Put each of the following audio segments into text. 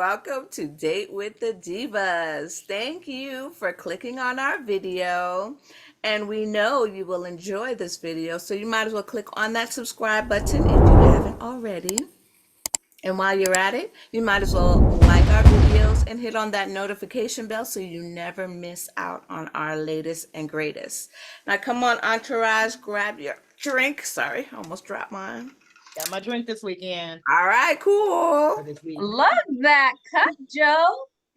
welcome to Date with the Divas. Thank you for clicking on our video. And we know you will enjoy this video, so you might as well click on that subscribe button if you haven't already. And while you're at it, you might as well like our videos and hit on that notification bell so you never miss out on our latest and greatest. Now, come on, Entourage, grab your drink. Sorry, I almost dropped mine. Got my drink this weekend. All right, cool. Love that cut, Joe.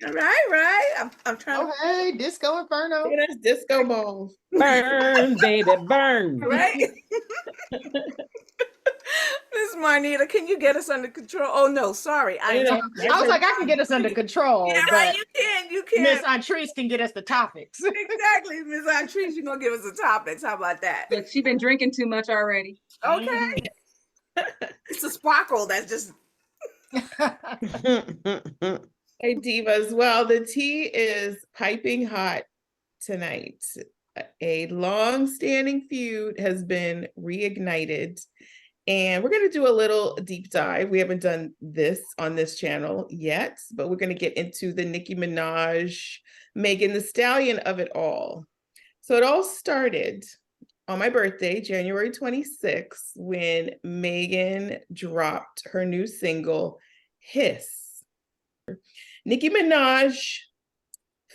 All right. I'm trying to. Hey, Disco Inferno. Yeah, that's disco balls. Burn, baby, burn. Right. Miss Marnita, can you get us under control? Oh no, sorry. I was like, I can get us under control. Yeah, but right, you can. Miss Antrice can get us the topics. Exactly, Miss Antrice, you're gonna give us the topics. How about that? Look, she's been drinking too much already. Okay. It's a sparkle that's just Hey divas, well, the tea is piping hot tonight. A long-standing feud has been reignited, and we're going to do a little deep dive. We haven't done this on this channel yet, but we're going to get into the Nicki Minaj, Megan Thee Stallion of it all. So it all started on my birthday, January 26th, when Megan dropped her new single, Hiss. Nicki Minaj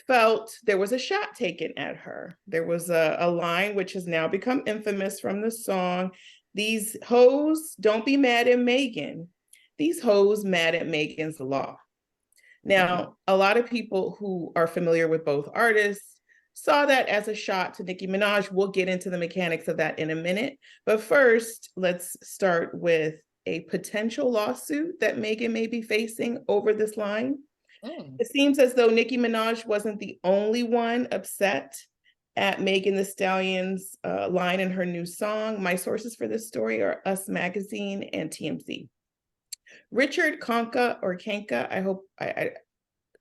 felt there was a shot taken at her. There was a line which has now become infamous from the song, "These hoes don't be mad at Megan. These hoes mad at Megan's law." Now, a lot of people who are familiar with both artists saw that as a shot to Nicki Minaj. We'll get into the mechanics of that in a minute. But first, let's start with a potential lawsuit that Megan may be facing over this line. It seems as though Nicki Minaj wasn't the only one upset at Megan Thee Stallion's line in her new song. My sources for this story are Us Magazine and TMZ. Richard Kanka, or Kanka,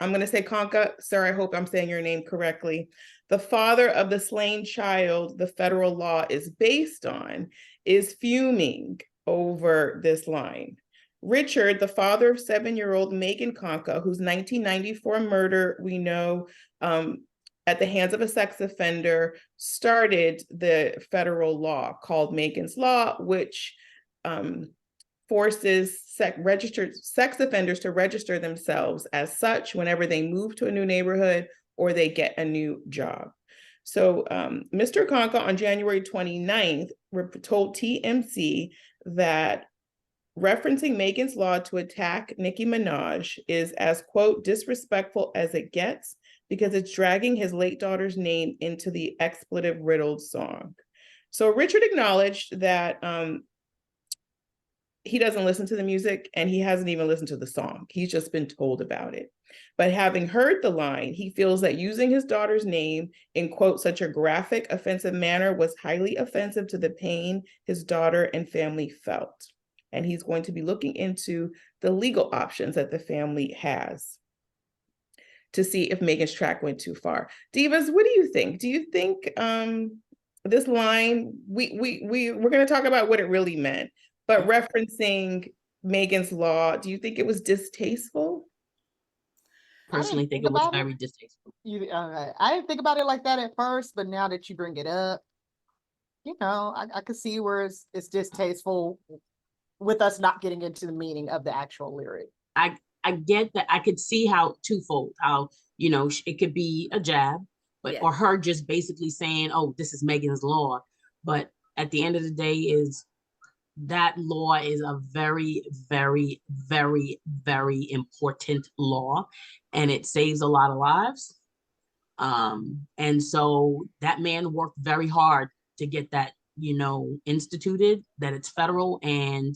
I'm going to say Kanka. Sir, I hope I'm saying your name correctly. The father of the slain child the federal law is based on is fuming over this line. Richard, the father of 7-year-old Megan Kanka, whose 1994 murder we know at the hands of a sex offender started the federal law called Megan's Law, which forces registered sex offenders to register themselves as such whenever they move to a new neighborhood or they get a new job. So Mr. Kanka on January 29th told TMZ that referencing Megan's Law to attack Nicki Minaj is as, quote, disrespectful as it gets because it's dragging his late daughter's name into the expletive-riddled song. So Richard acknowledged that he doesn't listen to the music and he hasn't even listened to the song. He's just been told about it. But having heard the line, he feels that using his daughter's name in, quote, such a graphic, offensive manner was highly offensive to the pain his daughter and family felt. And he's going to be looking into the legal options that the family has to see if Megan's track went too far. Divas, what do you think? Do you think this line, we're going to talk about what it really meant, but referencing Megan's Law, do you think it was distasteful? Personally think it was very distasteful. I didn't think about it like that at first, but now that you bring it up, I could see where it's distasteful with us not getting into the meaning of the actual lyric. I get that. I could see how twofold, how, it could be a jab, but or her just basically saying, oh, this is Megan's Law. But at the end of the day is that law is a very, very, very, very important law, and it saves a lot of lives. And so that man worked very hard to get that, instituted, that it's federal and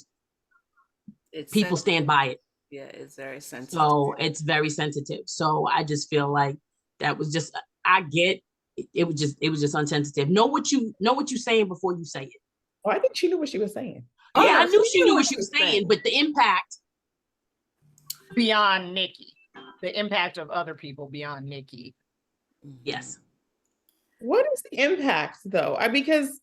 people stand by it. Yeah, it's very sensitive. So it's very sensitive. So I just feel like that was just, I get it was just unsensitive. Know what you're saying before you say it. Oh, I think she knew what she was saying. Yeah, I knew she knew what she was saying, but the impact beyond Nicki, the impact of other people beyond Nicki. Yes. What is the impact though? Because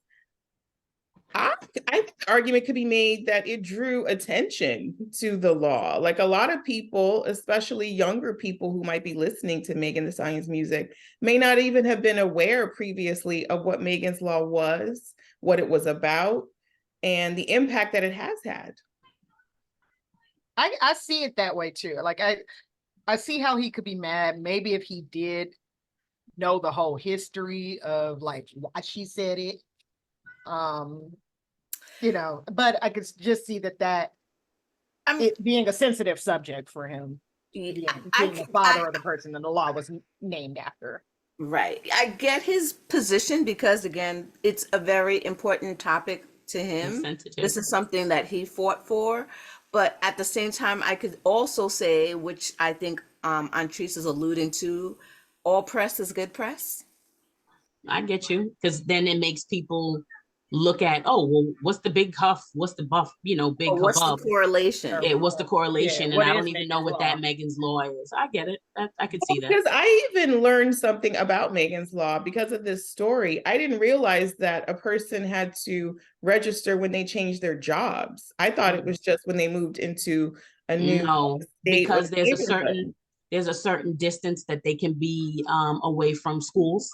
I think the argument could be made that it drew attention to the law. Like a lot of people, especially younger people who might be listening to Megan Thee Stallion's music, may not even have been aware previously of what Megan's Law was, what it was about, and the impact that it has had. I see it that way too. Like I see how he could be mad. Maybe if he did know the whole history of like why she said it. You know, but I could just see that it being a sensitive subject for him, being the father of the person that the law was named after. Right. I get his position because, again, it's a very important topic to him. Insensitive. This is something that he fought for. But at the same time, I could also say, which I think Antrice is alluding to, all press is good press. I get you, because then it makes people look at, oh, well, what's the big huff? What's the buff? Big Or what's the hubbub? correlation? Yeah, what's the correlation? Yeah, and I what don't is even know Megan's what Law? that Megan's Law is. I get it. I could see that. Because I even learned something about Megan's Law because of this story. I didn't realize that a person had to register when they changed their jobs. I thought it was just when they moved into a new No, state or because there's a neighborhood. certain distance that they can be away from schools.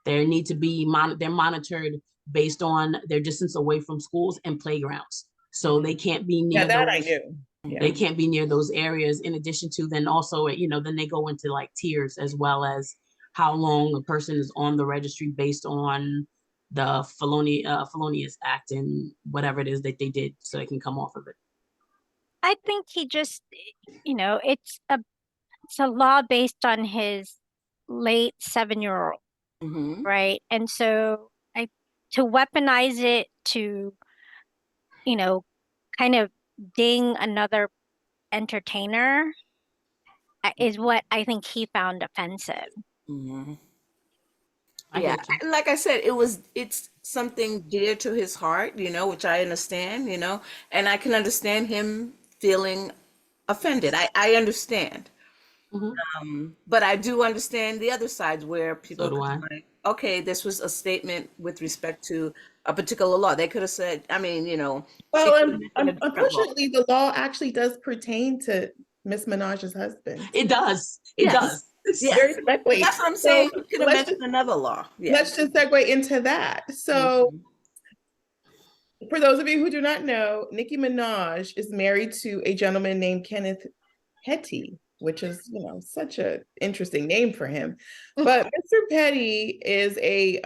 They need to be they're monitored based on their distance away from schools and playgrounds. So they can't be near Yeah, that I those. knew. Yeah. They can't be near those areas. In addition to then also, then they go into like tiers as well as how long a person is on the registry based on the felonious act and whatever it is that they did, so they can come off of it. I think he just, it's a law based on his late 7-year-old, Mm-hmm. right? And so to weaponize it to, kind of ding another entertainer is what I think he found offensive. Mm-hmm. I Yeah, get you. like I said, it's something dear to his heart, which I understand, and I can understand him feeling offended. I understand. But I do understand the other side where people So do could I. be like, okay, this was a statement with respect to a particular law. They could have said, she Well, could have mentioned a different law. unfortunately, the law actually does pertain to Miss Minaj's husband. It does. It Yes. does. Yes. Very directly. That's what I'm saying. So He could have let's mentioned another law. Yeah. Let's just segue into that. So, for those of you who do not know, Nicki Minaj is married to a gentleman named Kenneth Petty, which is, such an interesting name for him. But Mr. Petty is a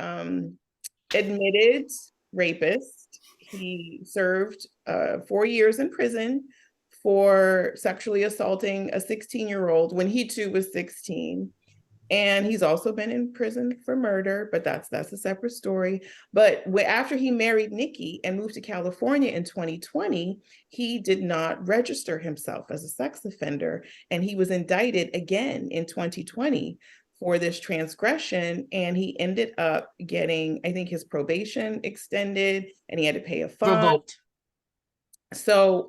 admitted rapist. He served 4 years in prison for sexually assaulting a 16-year-old when he too was 16. And he's also been in prison for murder, but that's a separate story. But after he married Nicki and moved to California in 2020, he did not register himself as a sex offender, and he was indicted again in 2020 for this transgression, and he ended up getting, I think, his probation extended, and he had to pay a fine. Revoked. So,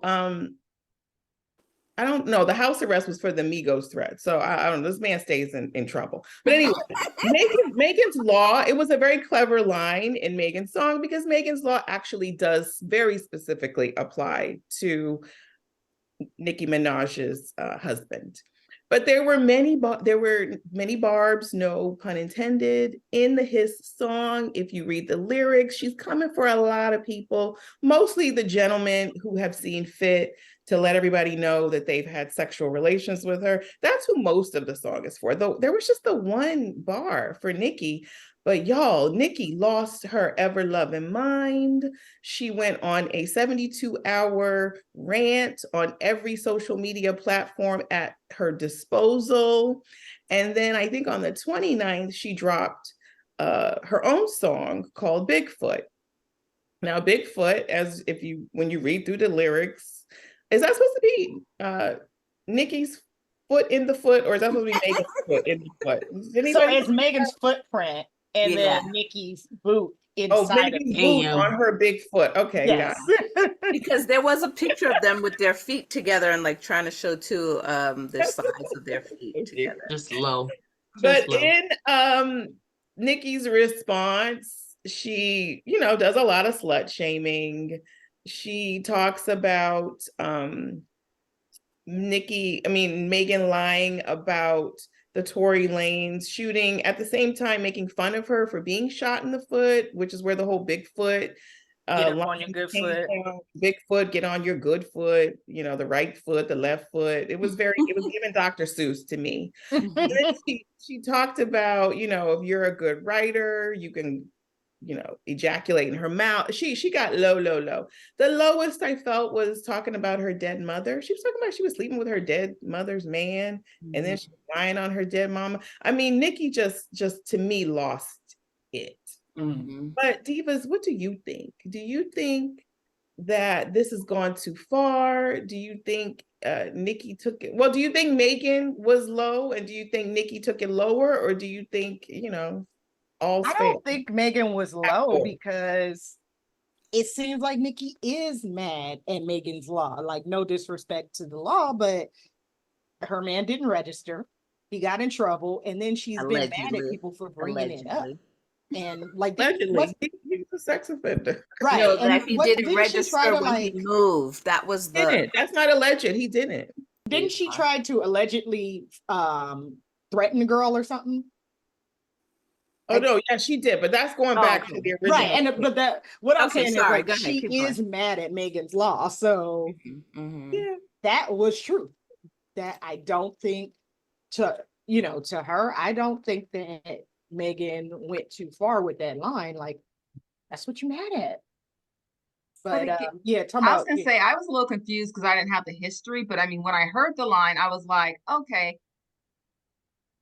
I don't know. The house arrest was for the Migos threat. So I don't know. This man stays in trouble. But anyway, Megan's Law, it was a very clever line in Megan's song because Megan's Law actually does very specifically apply to Nicki Minaj's husband. But there were many barbs, no pun intended, in his song. If you read the lyrics, she's coming for a lot of people, mostly the gentlemen who have seen fit to let everybody know that they've had sexual relations with her. That's who most of the song is for. Though there was just the one bar for Nicki. But y'all, Nicki lost her ever-loving mind. She went on a 72-hour rant on every social media platform at her disposal. And then I think on the 29th, she dropped her own song called Bigfoot. Now, Bigfoot, when you read through the lyrics, is that supposed to be Nicki's foot in the foot, or is that supposed to be Megan's foot in the foot? So it's Megan's footprint and then Nicki's boot inside Megan's of boot on her big foot. Okay, yes. Because there was a picture of them with their feet together and like trying to show too the size of their feet together. Just low. But in Nicki's response, she, you know, does a lot of slut shaming. She talks about Megan lying about the Tory Lanez shooting, at the same time making fun of her for being shot in the foot, which is where the whole Bigfoot Get up on your good foot. Bigfoot, get on your good foot, you know, the right foot, the left foot. It was given Dr. Seuss to me. And then she talked about, you know, if you're a good writer, you can, you know, ejaculate in her mouth. She got low. The lowest I felt was talking about her dead mother. She was talking about she was sleeping with her dead mother's man, and then she was lying on her dead mama. I mean, Nicki just to me lost it. But Divas, what do you think? Do you think that this has gone too far? Do you think Nicki took it? Well, do you think Megan was low, and do you think Nicki took it lower, or do you think, you know, all I don't think Megan was low because it seems like Nicki is mad at Megan's law. Like, no disrespect to the law, but her man didn't register. He got in trouble, and then she's been mad at people for bringing it up. And like, allegedly, he was a sex offender, right? No, and that he didn't register when he moved. That was that's not alleged. He didn't. Didn't she try to allegedly threaten the girl or something? Oh no, yeah, she did, but that's going back to the original. Right, and but that what I'm saying is like she is mad at Megan's law, so yeah, that was true. That I don't think to her, I don't think that Megan went too far with that line. Like, that's what you're mad at. But yeah, I was gonna say I was a little confused because I didn't have the history, but I mean, when I heard the line, I was like, okay,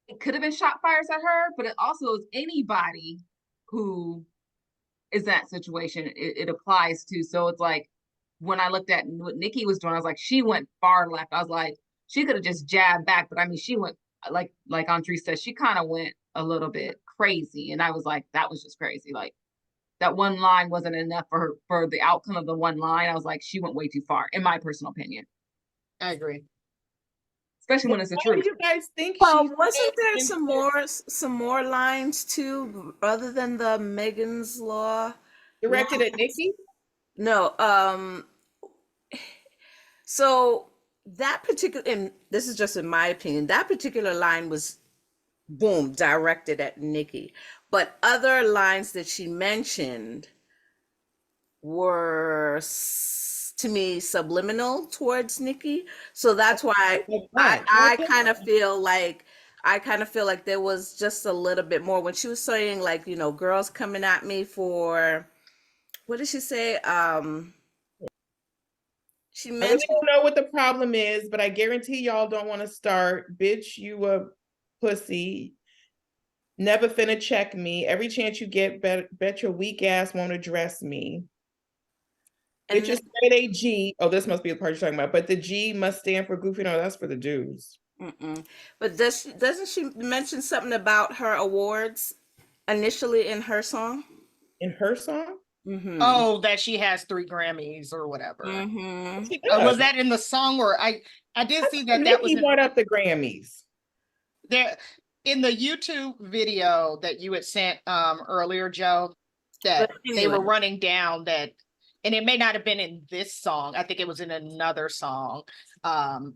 it could have been shot fires at her, but it also is anybody who is in that situation. It applies to. So it's like when I looked at what Nicki was doing, I was like, she went far left. I was like, she could have just jabbed back, but I mean, she went like Andres said, she kind of went a little bit crazy, and I was like, that was just crazy. Like, that one line wasn't enough for her, for the outcome of the one line. I was like, she went way too far, in my personal opinion. I agree. Especially when it's the truth. What do you guys think? Well, wasn't there some more lines too, other than the Megan's Law? Directed at Nicki? No, so that particular, and this is just in my opinion, that particular line was boom, directed at Nicki. But other lines that she mentioned were, to me, subliminal towards Nicki. So that's why I kind of feel like there was just a little bit more when she was saying, like, you know, girls coming at me for, what did she say? She mentioned, I really don't know what the problem is, but I guarantee y'all don't want to start. Bitch, you a pussy. Never finna check me. Every chance you get, bet your weak ass won't address me. Bitch is a G. Oh, this must be the part you're talking about. But the G must stand for goofy. No, that's for the dudes. But doesn't she mention something about her awards initially in her song? In her song? Oh, that she has 3 Grammys or whatever. Was that in the song, or I did see that that was brought up the Grammys. There in the YouTube video that you had sent earlier, Joe, that they were running down that, and it may not have been in this song. I think it was in another song.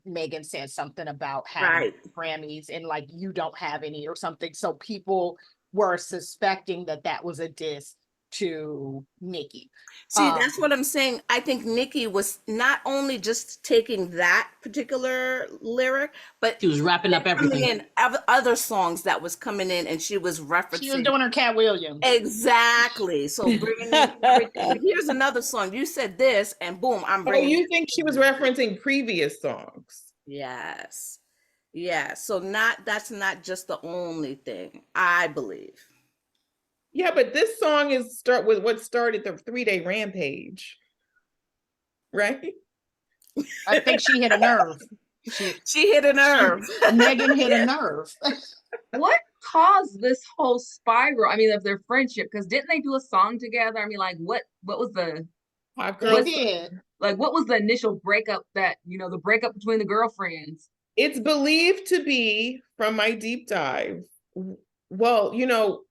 Megan said something about having Grammys and like you don't have any or something. So people were suspecting that that was a diss to Nicki. See, that's what I'm saying. I think Nicki was not only just taking that particular lyric, but she was wrapping up everything in other songs that was coming in, and she was referencing. She was doing her Cat Williams. Exactly. So bringing in everything. Here's another song. You said this, and boom, I'm bringing. Oh, you think she was referencing previous songs? Yes. Yeah. So that's not just the only thing, I believe. Yeah, but this song is start with what started the 3-day rampage, right? I think she hit a nerve. She hit a nerve. Megan hit a nerve. What caused this whole spiral? I mean, of their friendship, because didn't they do a song together? I mean, like, what was the? Hot girl did. Like, what was the initial breakup that, you know, the breakup between the girlfriends? It's believed to be, from my deep dive, well, you know,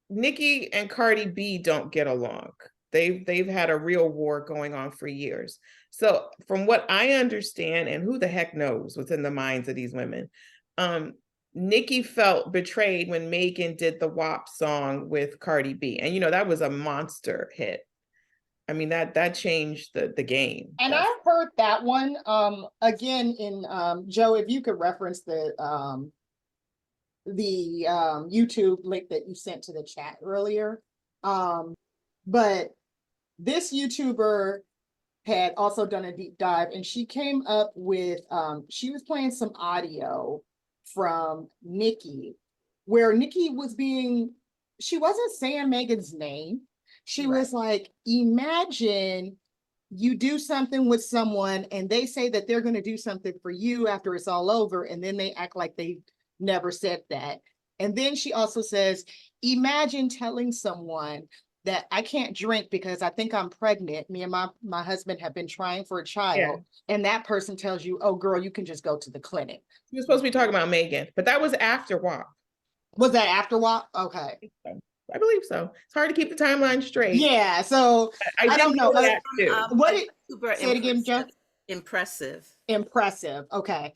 Nicki and Cardi B don't get along. They've had a real war going on for years. So from what I understand, and who the heck knows what's in the minds of these women, Nicki felt betrayed when Megan did the WAP song with Cardi B. And that was a monster hit. I mean, that changed the game. And I heard that one again in Joe, if you could reference the YouTube link that you sent to the chat earlier. But this YouTuber had also done a deep dive, and she came up with she was playing some audio from Nicki, where Nicki was she wasn't saying Megan's name. She was like, imagine you do something with someone and they say that they're going to do something for you after it's all over, and then they act like they never said that. And then she also says, imagine telling someone that I can't drink because I think I'm pregnant. Me and my husband have been trying for a child. And that person tells you, oh, girl, you can just go to the clinic. She was supposed to be talking about Megan, but that was after WAP. Was that after WAP? Okay. I believe so. It's hard to keep the timeline straight. Yeah, so I don't know. What it super say it again, Joe? Impressive. Okay.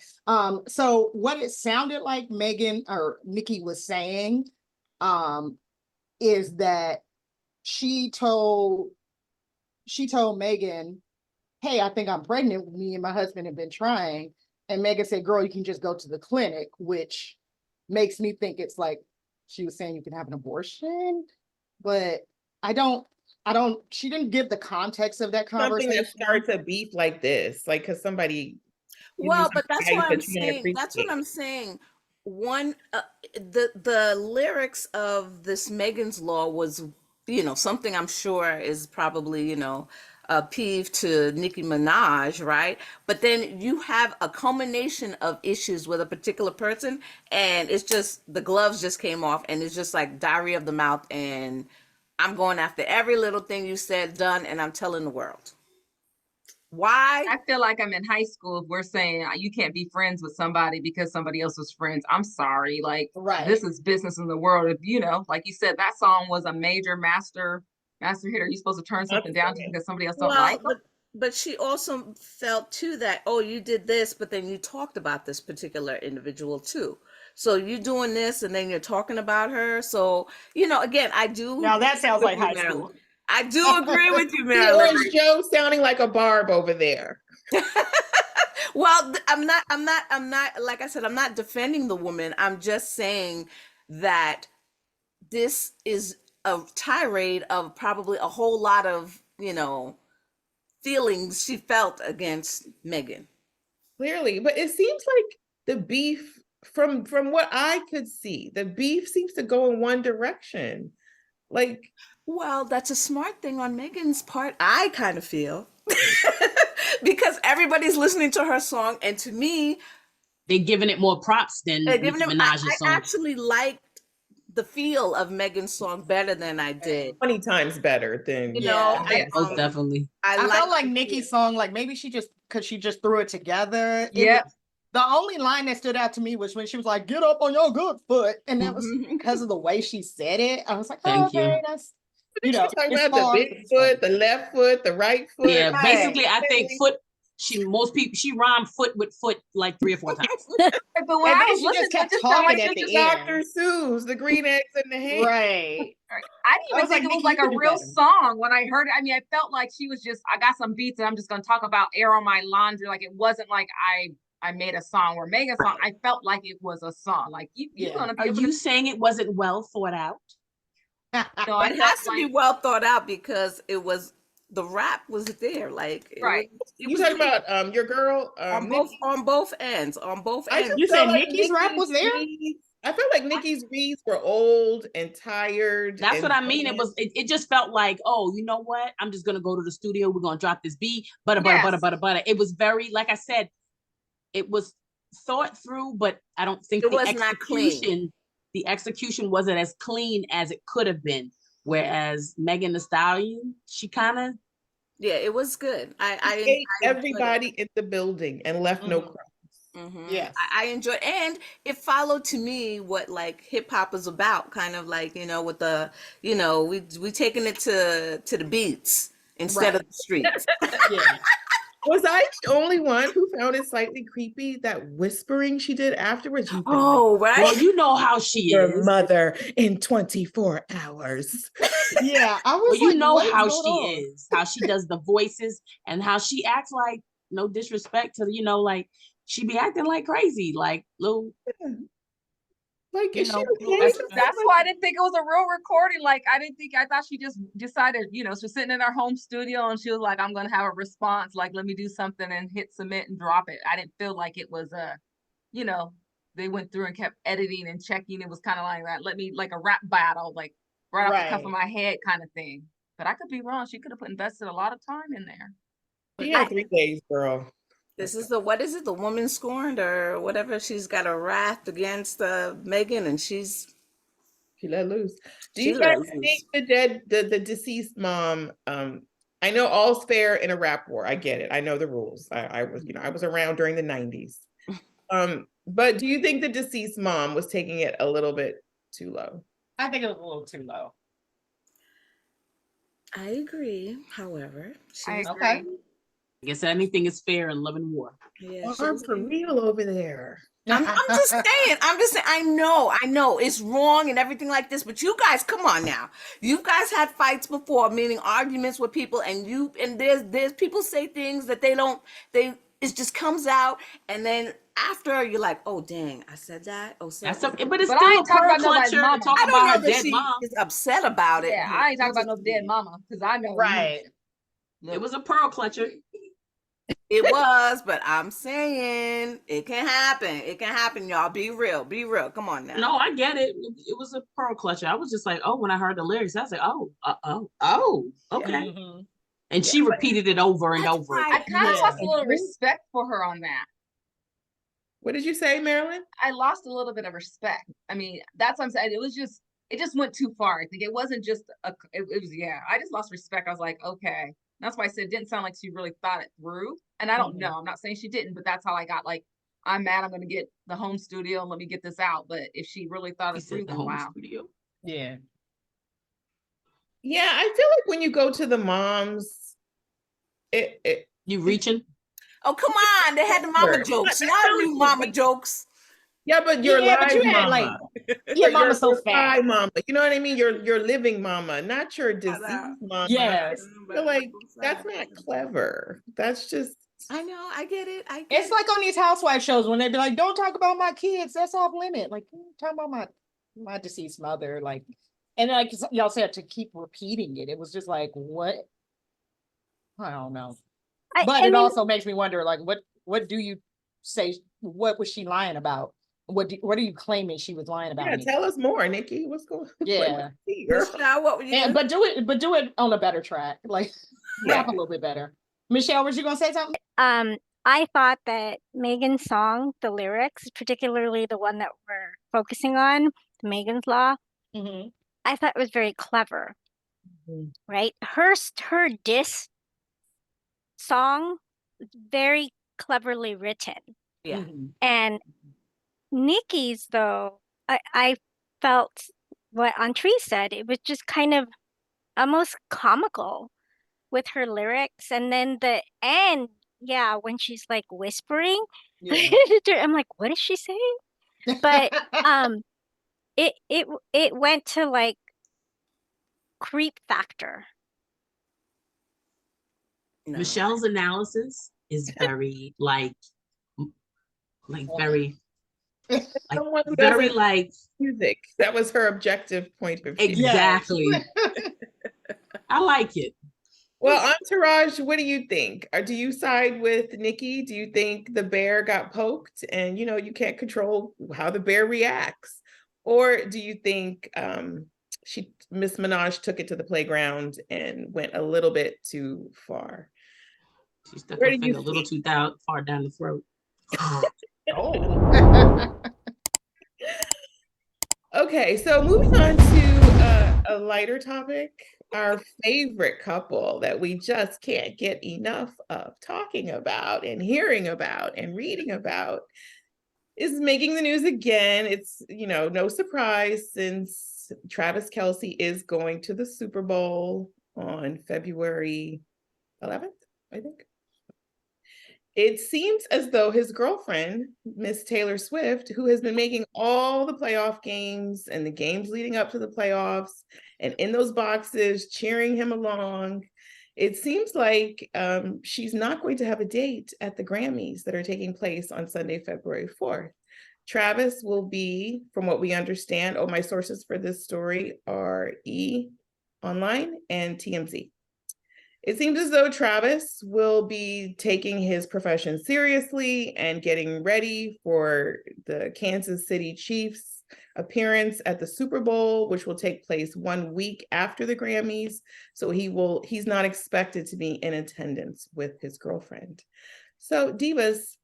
So what it sounded like Megan or Nicki was saying is that she told Megan, hey, I think I'm pregnant. Me and my husband have been trying. And Megan said, girl, you can just go to the clinic, which makes me think it's like she was saying you can have an abortion, but she didn't give the context of that conversation. Something that starts a beef like this, like because somebody. Well, but that's what I'm saying. That's what I'm saying. One, the lyrics of this Megan's Law was, something I'm sure is probably, a peeve to Nicki Minaj, right? But then you have a culmination of issues with a particular person, and it's just the gloves just came off, and it's just like diarrhea of the mouth, and I'm going after every little thing you said, done, and I'm telling the world. Why? I feel like I'm in high school. If we're saying you can't be friends with somebody because somebody else was friends. I'm sorry. Like, this is business in the world. If like you said, that song was a major master hitter. You're supposed to turn something down just because somebody else don't like it. But she also felt too that, oh, you did this, but then you talked about this particular individual too. So you doing this and then you're talking about her. So, again, I do. Now that sounds like high school. I do agree with you, Marilyn. Or is Joe sounding like a Barb over there? Well, I'm not, like I said, I'm not defending the woman. I'm just saying that this is a tirade of probably a whole lot of, feelings she felt against Megan. Clearly, but it seems like the beef, from what I could see, the beef seems to go in one direction. Like, well, that's a smart thing on Megan's part, I kind of feel. Because everybody's listening to her song, and to me, they're giving it more props than Nicki Minaj's song. I actually liked the feel of Megan's song better than I did. 20 times better than most definitely. I felt like Nicki's song, like maybe she just threw it together. Yeah. The only line that stood out to me was when she was like, "Get up on your good foot," and that was because of the way she said it. I was like, "Oh, okay, that's." She's talking about the big foot, the left foot, the right foot. Yeah, basically, I think foot. She rhymed foot with foot like 3 or 4 times. But when I was listening, kept it talking like at the end. Dr. Seuss, the green eggs in the hay. Right. I didn't even think it was like a real song when I heard it. I mean, I felt like she was just, I got some beats and I'm just going to talk about air on my laundry. Like, it wasn't like I made a song or Megan's song. I felt like it was a song. Like, Are you saying it wasn't well thought out? No, it has to be well thought out because the rap was there. Like, You talking about your girl on both ends. You said Nicki's rap was there? I felt like Nicki's reads were old and tired. That's what I mean. It just felt like, oh, you know what? I'm just gonna go to the studio. We're gonna drop this beat. Butter. It was very, like I said, it was thought through, but I don't think it was not clean. The execution wasn't as clean as it could have been. Whereas Megan Thee Stallion, she kind of, it was good. I ate everybody in the building and left no crumbs. Yes. I enjoy, and it followed to me what like hip hop is about, kind of like, with the, we taking it to the beats instead of Right. the streets. Yeah. Was I the only one who found it slightly creepy, that whispering she did afterwards? You can Oh, right. Well, you know how she your is. mother in 24 hours. Yeah. I Well, was you like, know what is how going she on? is, how she does the voices and how she acts like, no disrespect to, like she be acting like crazy, like little, Like, is she little okay? extra. That's why I didn't think it was a real recording. Like, I thought she just decided, she was sitting in her home studio and she was like, I'm gonna have a response, like, let me do something and hit submit and drop it. I didn't feel like it was you know, they went through and kept editing and checking. It was kind of like that, let me, like a rap battle, like right off the cuff of Right. my head kind of thing. But I could be wrong. She could have invested a lot of time in there. She had 3 days, girl. This is what is it? The woman scorned or whatever. She's got a wrath against Megan, and She let loose. Do she you guys let loose. think the deceased mom, I know all's fair in a rap war. I get it. I know the rules. I was, I was around during the 90s. But do you think the deceased mom was taking it a little bit too low? I think it was a little too low. I agree. However, I she's agree. Okay. I guess anything is fair in love and war. yeah. Arm for real over there. I'm just saying. I'm just saying. I know it's wrong and everything like this, but you guys, come on now. You guys had fights before, meaning arguments with people, and there's people say things that it just comes out, and then after you're like, oh dang, I said that. Oh, so But it's But I still a ain't talking pearl about nobody's clutcher to mama. talk I about don't her know that dead she mom. is upset about it. Yeah, but I ain't talking that's about no just dead me. mama because I know. Right. It was a pearl clutcher. It was, but I'm saying it can happen. It can happen, y'all. Be real. Be real. Come on now. No, I get it. It was a pearl clutcher. I was just like, oh, when I heard the lyrics, I was like, oh, okay. Mhm. And she repeated it over and That's over why I again. kind of Yeah. lost a little respect for her on that. What did you say, Marilyn? I lost a little bit of respect. I mean, that's what I'm saying. It just went too far. I think it wasn't just it was, yeah, I just lost respect. I was like, okay. That's why I said it didn't sound like she really thought it through. And I don't Mhm. know. I'm not saying she didn't, but that's how I got like, I'm mad. I'm going to get the home studio and let me get this out. But if she really thought He it through, said the then home wow. studio. Yeah. Yeah, I feel like when you go to the moms, it You reaching? Oh, come on. They had the mama jokes. Y'all knew mama jokes. yeah, but your Yeah, but live you had like, mama. your mama's so your fat. live mama. You know what I mean? Your living mama, not your deceased mama. Yes. I feel like that's not clever. That's just I know. I get it. I get It's it. like on these housewife shows when they be like, don't talk about my kids. That's off limit. Like, talk about my deceased mother. Like, and like y'all said to keep repeating it. It was just like, what? I don't know. But I it mean, also makes me wonder, like, what do you say? What was she lying about? What are you claiming she was lying about? yeah. Me? Tell us more, Nikki. What's going? Yeah. Michelle, what were you And gonna but do it on a better track. Like, rap a little bit better. Michelle, was you gonna say something? I thought that Megan's song, the lyrics, particularly the one that we're focusing on, Megan's Law, Mm-hmm. I thought it was very clever, Mhm. right? Her diss song, very cleverly written. Yeah. Mm-hmm. And Nikki's, though, I felt what Antree said, it was just kind of almost comical with her lyrics. And then the end, yeah, when she's like whispering, Yeah. I'm like, what is she saying? But it went to like creep factor. No. Michelle's analysis is very very Someone who very doesn't like music. That was her objective point of view. exactly. I like it. Well, Entourage, what do you think? Or do you side with Nikki? Do you think the bear got poked and you can't control how the bear reacts? Or do you think Miss Minaj took it to the playground and went a little bit too far? She stuck Where her do you finger a little see? too far down the throat. Oh. Okay, so moving on to a lighter topic. our favorite couple that we just can't get enough of talking about and hearing about and reading about is making the news again. It's, no surprise since Travis Kelce is going to the Super Bowl on February 11th, I think. It seems as though his girlfriend, Miss Taylor Swift, who has been making all the playoff games and the games leading up to the playoffs and in those boxes cheering him along, it seems like she's not going to have a date at the Grammys that are taking place on Sunday, February 4th. Travis will be, from what we understand, my sources for this story are E! Online and TMZ. It seems as though Travis will be taking his profession seriously and getting ready for the Kansas City Chiefs appearance at the Super Bowl, which will take place 1 week after the Grammys. So he's not expected to be in attendance with his girlfriend. So Divas,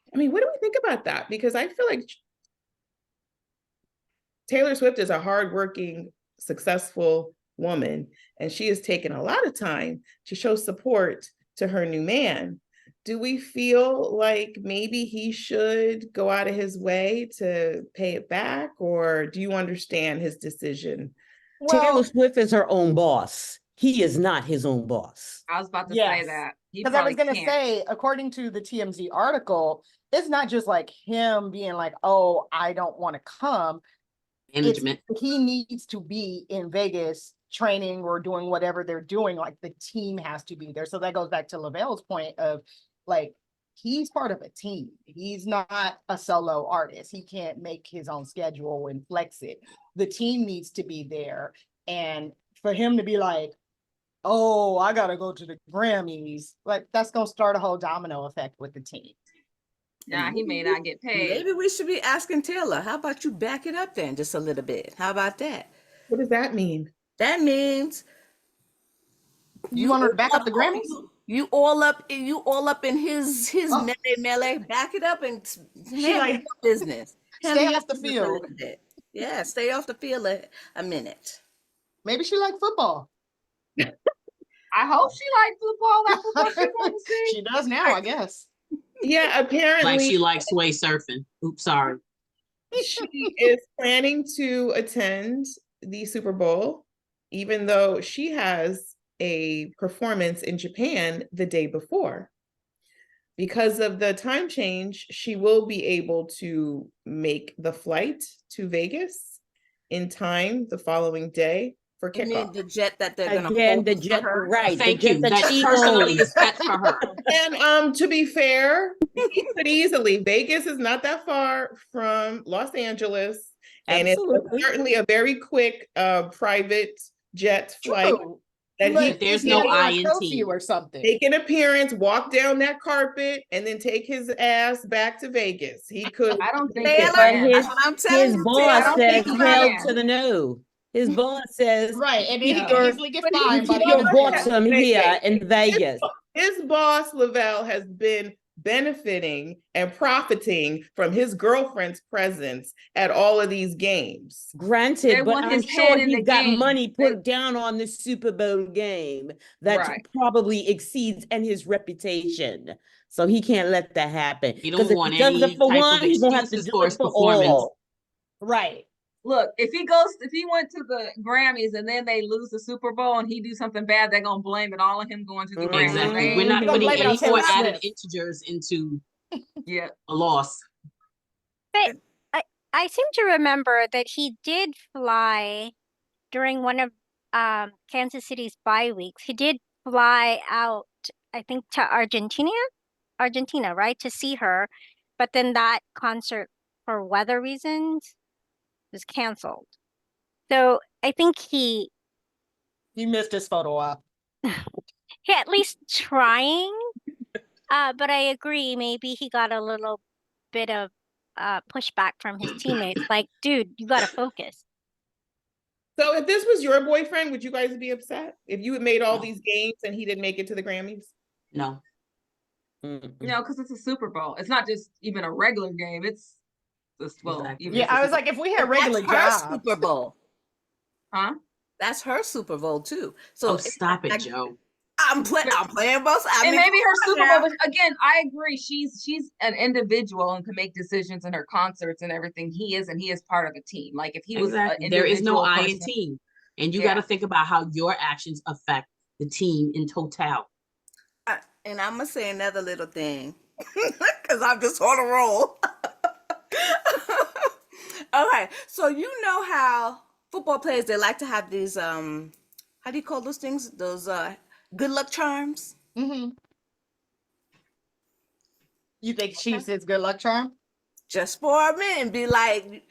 what do we think about that? Because I feel like Taylor Swift is a hardworking, successful woman, and she has taken a lot of time to show support to her new man. Do we feel like maybe he should go out of his way to pay it back, or do you understand his decision? Well, Taylor Swift is her own boss. He is not his own boss. I was about to say that. Because I was going to say, according to the TMZ article, it's not just like him being like, oh, I don't want to come. Management. He needs to be in Vegas training or doing whatever they're doing. Like the team has to be there. So that goes back to Lavelle's point of like, he's part of a team. He's not a solo artist. He can't make his own schedule and flex it. The team needs to be there. And for him to be like, oh, I got to go to the Grammys, like that's going to start a whole domino effect with the team. Yeah, he may not get paid. Maybe we should be asking Taylor, how about you back it up then just a little bit? How about that? What does that mean? That means you want her to back up the Grammys? You all up in his melee. Back it up and handle business. Stay off the field. Yeah, stay off the field a minute. Maybe she liked football. I hope she liked football. That's what she wants to see. She does now, I guess. Yeah, apparently. Like she likes sway surfing. Oops, sorry. She is planning to attend the Super Bowl, even though she has a performance in Japan the day before. Because of the time change, she will be able to make the flight to Vegas in time the following day for kickoff. You mean the jet that they're going to hold the jet, her? right? Thank the jet you. that That she personally owns. is set for her. And to be fair, he could easily. Vegas is not that far from Los Angeles, and Absolutely. it's certainly a very quick private jet flight. True. That But there's no INT or something. Take an appearance, walk down that carpet, and then take his ass back to Vegas. He could. I don't think Taylor, that's that's what I'm telling His you, boss Taylor. says think hell he to the no. His boss says Right, and then he keep can your- easily get but he fined by keep the your NFL. bottom here in Vegas. His boss, Lavelle, has been benefiting and profiting from his girlfriend's presence at all of these games. They Granted, but want I'm his sure head in he's the got game. money put down on the Super Bowl game that Right. probably exceeds and his reputation. So he can't let that happen. He don't 'Cause if want he does any it for type of one, he's gonna have to excuses do for it his for performance. all. Right. Look, if he went to the Grammys and then they lose the Super Bowl and he do something bad, they're gonna blame it all on him going to the Grammys. Exactly. They We're ain't not doing putting blame it on any Taylor more added Swift. integers into Yeah. a loss. But I seem to remember that he did fly during one of Kansas City's bye weeks. He did fly out, I think, to Argentina, right, to see her. But then that concert, for weather reasons, was canceled. So I think he missed his photo op. at least trying. But I agree, maybe he got a little bit of pushback from his teammates. Like, dude, you gotta focus. So if this was your boyfriend, would you guys be upset if you had made all No. these games and he didn't make it to the Grammys? No. No, because it's a Super Bowl. It's not just even a regular game. It's just Exactly. even Yeah, I was like, if we had regular That's her jobs. Super Bowl. huh? That's her Super Bowl too. So Oh, stop it, Joe. I'm playing both. I And mean, maybe her Super now. Bowl, but again, I agree. She's an individual and can make decisions in her concerts and everything. He is, and he is part of a team. Like if he was an Exactly. There is no individual I in person, team. And you yeah. got to think about how your actions affect the team in total. And I'm gonna say another little thing because I'm just on a roll. Okay, so you know how football players, they like to have these how do you call those things? Those good luck charms. Mm-hmm. You think she's his good luck charm? Just for a minute, and be like,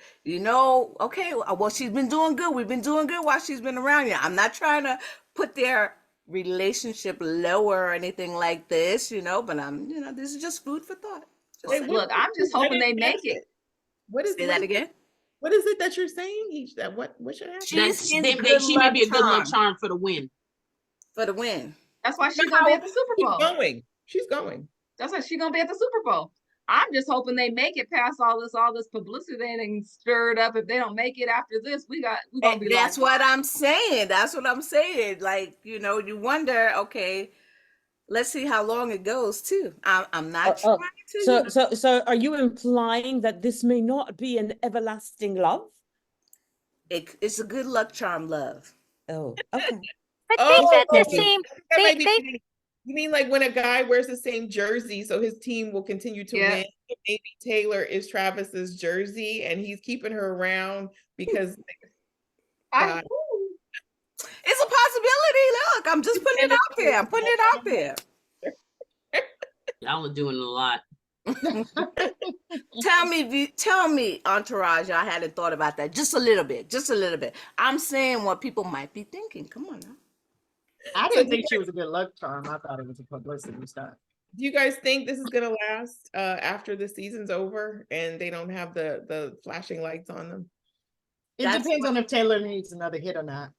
okay, well, she's been doing good. We've been doing good while she's been around here. I'm not trying to put their relationship lower or anything like this, but this is just food for thought. Wait, Look, I'm just hoping they make it. What is Say that again? What is it that you're saying? What should happen? She may be a good luck charm for the win. For the win. That's why she's gonna be at the Super Bowl. She's going. That's why she's gonna be at the Super Bowl. I'm just hoping they make it past all this publicity and stirred up. If they don't make it after this, we're gonna be. That's what I'm saying. That's what I'm saying. Like, you wonder, okay, let's see how long it goes too. I'm not trying to. So are you implying that this may not be an everlasting love? It's a good luck charm love. Oh, okay. But they said the same. You mean like when a guy wears the same jersey, so his team will continue to win? Maybe Taylor is Travis's jersey, and he's keeping her around because. It's a possibility. Look, I'm just putting it out there. I'm putting it out there. Y'all are doing a lot. Tell me, Entourage, I hadn't thought about that. Just a little bit. I'm saying what people might be thinking. Come on now. I didn't think she was a good luck charm. I thought it was a publicity stunt. Do you guys think this is gonna last after the season's over and they don't have the flashing lights on them? It depends on if Taylor needs another hit or not.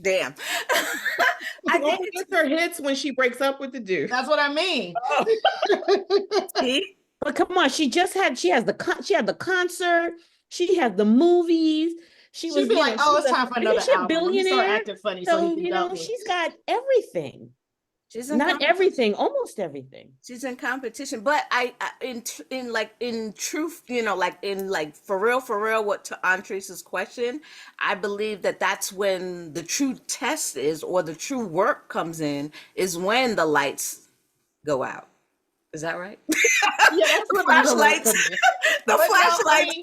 Damn. I only gets her hits when she breaks up with the dude. That's what I mean. But come on, she has the concert, she has the movies. She'd be like, oh, it's time for another album. Billionaire. Start acting funny, so she's got everything. She's not everything, almost everything. She's in competition, but in truth, for real, what to Andres's question, I believe that's when the true test is, or the true work comes in, is when the lights go out. Is that right? Yeah, that's the flashlights. The flashlights.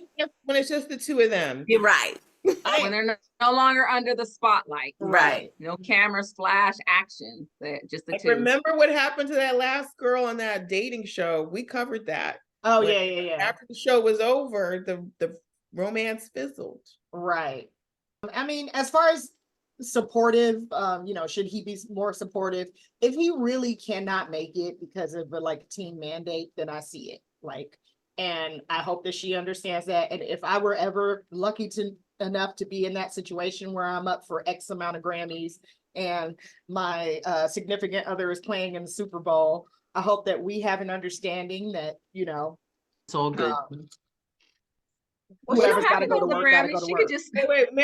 When it's just the two of them. You're right. When they're no longer under the spotlight. Right. No cameras, flash, action. Just the two. Remember what happened to that last girl on that dating show? We covered that. Oh, yeah. After the show was over, the romance fizzled. Right. I mean, as far as supportive, should he be more supportive? If he really cannot make it because of a team mandate, then I see it. And I hope that she understands that. And if I were ever lucky enough to be in that situation where I'm up for X amount of Grammys and my significant other is playing in the Super Bowl, I hope that we have an understanding that, it's all good. Whoever's got to go to work, got to go to work. Wait,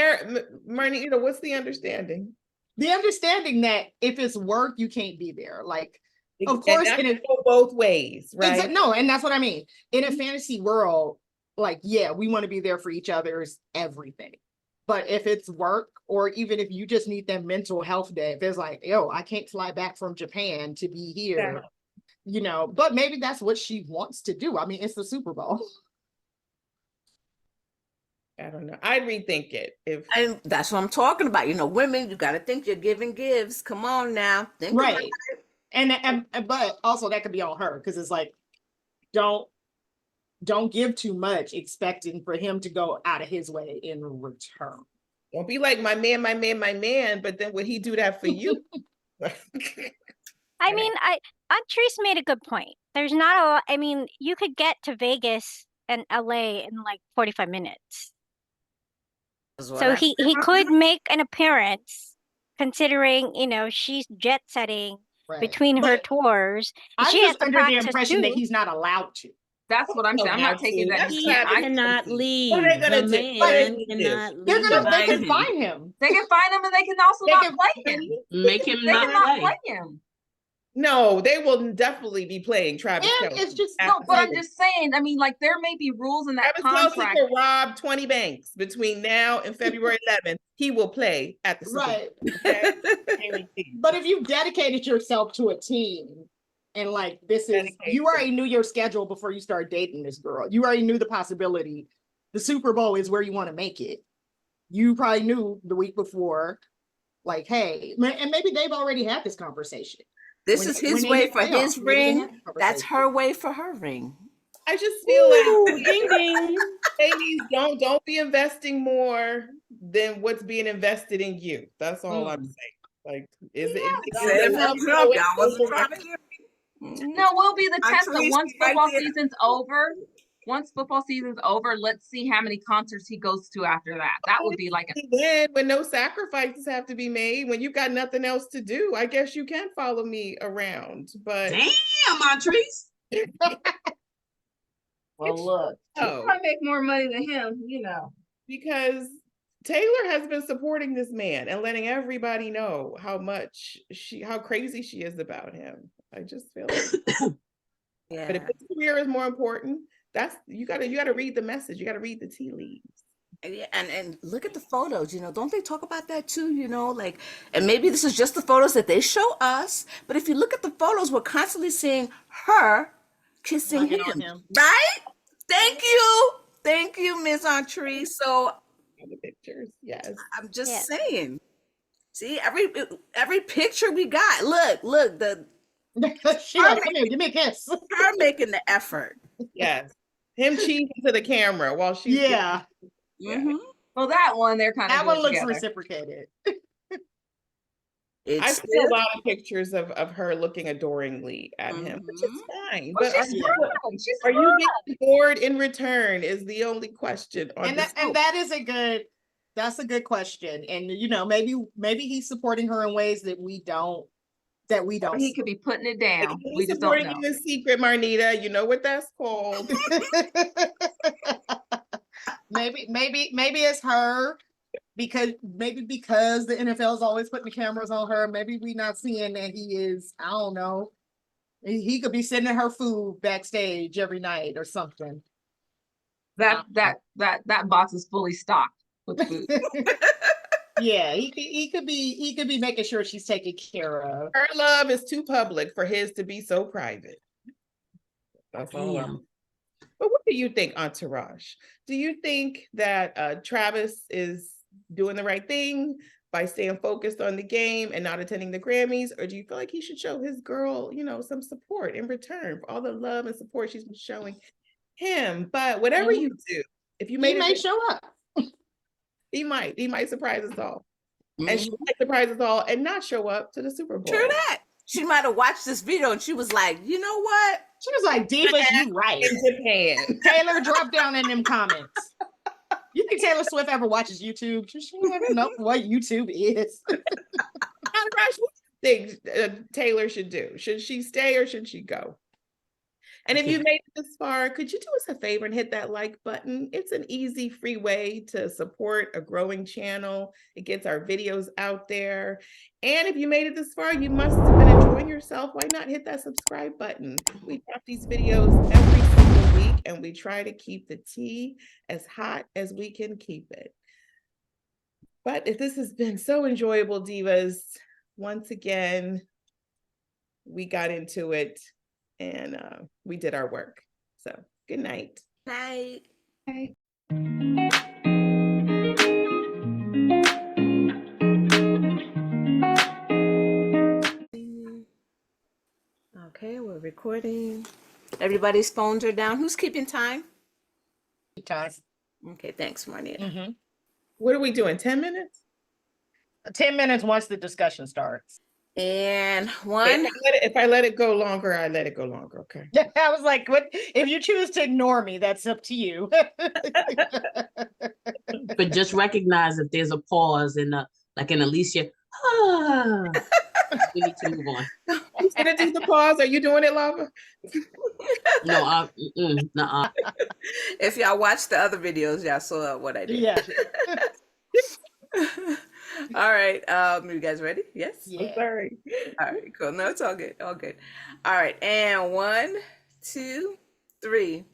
Marnie, what's the understanding? The understanding that if it's work, you can't be there. Of course, it go both ways, right? No, and that's what I mean. In a fantasy world, we want to be there for each other's everything. But if it's work, or even if you just need that mental health day, if it's I can't fly back from Japan to be here, but maybe that's what she wants to do. I mean, it's the Super Bowl. I don't know. I'd rethink it. And that's what I'm talking about. Women, you got to think your giving gives. Come on now. Think right. About it. And but also that could be on her, because it's don't give too much expecting for him to go out of his way in return. Don't be like my man, but then would he do that for you? I mean, Andres made a good point. There's not a lot. I mean, you could get to Vegas and LA in 45 minutes. So he could make an appearance, considering, she's jet setting between her tours. I'm just under the impression that he's not allowed to. That's what I'm saying. I'm not taking that. He I cannot leave. What are they gonna The do? What are they man gonna do? cannot They're leave. gonna, they can Find him. find him. They can find him, and they can also They not can- play him. Make him They not cannot play. play him. No, they will definitely be playing Travis And Kelce. it's just No, but I'm just saying. I mean, like there may be rules in that Travis Kelce contract. could rob 20 banks between now and February 11th. He will play at the Super Bowl. right. Okay? Guaranteed. But if you dedicated yourself to a team and like this is, you already knew your schedule before you started dating this girl. You already knew the possibility. The Super Bowl is where you want to make it. You probably knew the week before, like, hey, and maybe they've already had this conversation. This is his way for his ring. That's her way for her ring. I just feel like Ding ding. ladies, don't be investing more than what's being invested in you. That's all I'm saying. Like, is it Y'all wasn't trying to hear me. No, we'll be the test of Tracy once right football there. season's over. Once football season's over, let's see how many concerts he goes to after that. That would be like then when no sacrifices have to be made, when you've got nothing else to do, I guess you can follow me around. But Damn, Montrese. well, look, Oh. I make more money than him, you know. Because Taylor has been supporting this man and letting everybody know how crazy she is about him. I just feel like Yeah. But if his career is more important, you gotta read the message. You gotta read the tea leaves. Yeah, and look at the photos, don't they talk about that too, like, and maybe this is just the photos that they show us, but if you look at the photos, we're constantly seeing her kissing him, right? Thank you, Ms. Entree. So The pictures, yes. I'm just saying, see, every picture we got, look, Come here, give me a kiss. her making the effort. Yes. Him cheating to the camera while she's Yeah. Mm-hmm. Well, that one they're kind of That one looks together. reciprocated. I see a lot of pictures of her looking adoringly at him, which is fine. Well, But are you getting bored in return is the only question on And this. that's a good question. And maybe he's supporting her in ways that we don't. He could be putting it down. He's We just don't know. supporting in secret, Marnita. You know what that's called. maybe it's her because the NFL is always putting the cameras on her. Maybe we not seeing that he is. I don't know. He could be sending her food backstage every night or something. That box is fully stocked with food. Yeah, he could be making sure she's taken care of. Her love is too public for his to be so private. That's all. But what do you think, Entourage? Do you think that Travis is doing the right thing by staying focused on the game and not attending the Grammys? Or do you feel like he should show his girl, some support in return for all the love and support she's been showing him? But whatever you do, if you may show up. He might surprise us all. And she might surprise us all and not show up to the Super Bowl. True that. She might have watched this video and she was like, you know what? She was like, Divas, you right. In Japan. Taylor, drop down in them comments. You think Taylor Swift ever watches YouTube? She don't even know what YouTube is. What do you think Taylor should do? Should she stay or should she go? And if you made it this far, could you do us a favor and hit that like button? It's an easy, free way to support a growing channel. It gets our videos out there. And if you made it this far, you must have been enjoying yourself. Why not hit that subscribe button? We drop these videos every single week, and we try to keep the tea as hot as we can keep it. But if this has been so enjoyable, Divas, once again, we got into it. And we did our work. So good night. Night. Bye. Okay, we're recording. Everybody's phones are down. Who's keeping time? Time. Okay, thanks, Marnita. What are we doing? 10 minutes? 10 minutes once the discussion starts. And one. If I let it go longer, I let it go longer. Okay. I was like, what if you choose to ignore me? That's up to you. But just recognize if there's a pause in like in Alicia, we need to move on. Who's gonna do the pause? Are you doing it, Lava? No, nuh-uh. If y'all watched the other videos, y'all saw what I did. Yeah. All right. You guys ready? Yes? Yeah. I'm sorry. All right, cool. No, it's all good. All good. All right. And 1, 2, 3.